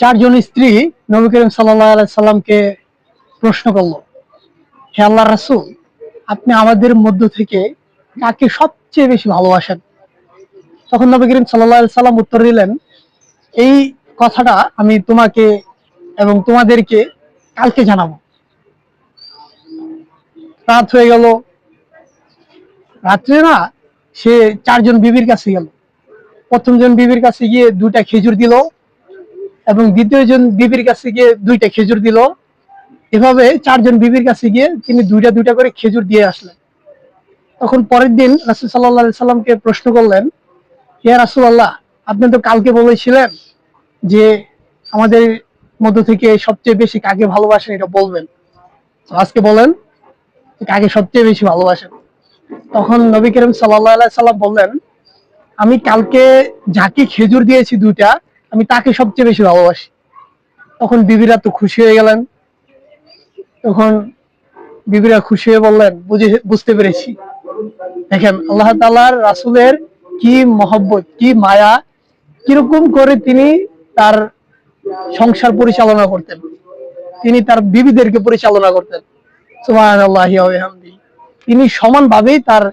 চারজন স্ত্রী নবী করিম সাল্লাল্লাহু আলাইহি সাল্লামকে প্রশ্ন করলো, হে আল্লাহর রাসূল, আপনি আমাদের মধ্য থেকে কাকে সবচেয়ে বেশি ভালোবাসেন? তখন নবী করিম সাল্লাল্লাহু আলাইহি সাল্লাম উত্তর দিলেন, এই কথাটা আমি তোমাকে এবং তোমাদেরকে কালকে জানাবো। রাত হয়ে গেল, রাত্রে না সে চারজন বিবির কাছে গেল। প্রথম জন বিবির কাছে গিয়ে 2টা খেজুর দিল এবং দ্বিতীয় জন বিবির কাছে গিয়ে 2টা খেজুর দিল। এভাবে চারজন বিবির কাছে গিয়ে তিনি 2টা করে খেজুর দিয়ে আসলেন। তখন পরের দিন রাসূল সাল্লাল্লাহু আলাইহি সাল্লামকে প্রশ্ন করলেন, ইয়া রাসূলুল্লাহ, আপনি তো কালকে বলেছিলেন যে আমাদের মধ্য থেকে সবচেয়ে বেশি কাকে ভালোবাসেন এটা বলবেন, আজকে বলেন কাকে সবচেয়ে বেশি ভালোবাসেন। তখন নবী করিম সাল্লাল্লাহু আলাইহি সাল্লাম বললেন, আমি কালকে যাকে খেজুর দিয়েছি 2টা, আমি তাকে সবচেয়ে বেশি ভালোবাসি। তখন বিবিরা তো খুশি হয়ে গেলেন। তখন বিবিরা খুশি হয়ে বললেন, বুঝতে পেরেছি। দেখেন আল্লাহ তাআলার রাসূলের কি মহব্বত, কি মায়া, কিরকম করে তিনি তার সংসার পরিচালনা করতেন, তিনি তার বিবিদেরকে পরিচালনা করতেন। সুবহানাল্লাহি ওয়া বিহামদিহি। তিনি সমানভাবেই তার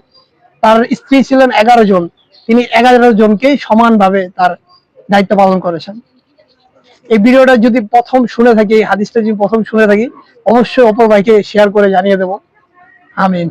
তার স্ত্রী ছিলেন 11 জন, তিনি 11 জনকে সমানভাবে তার দায়িত্ব পালন করেছেন। এই ভিডিওটা যদি প্রথম শুনে থাকি, হাদিসটা যদি প্রথম শুনে থাকি, অবশ্যই অপর ভাইকে শেয়ার করে জানিয়ে দেব। আমিন।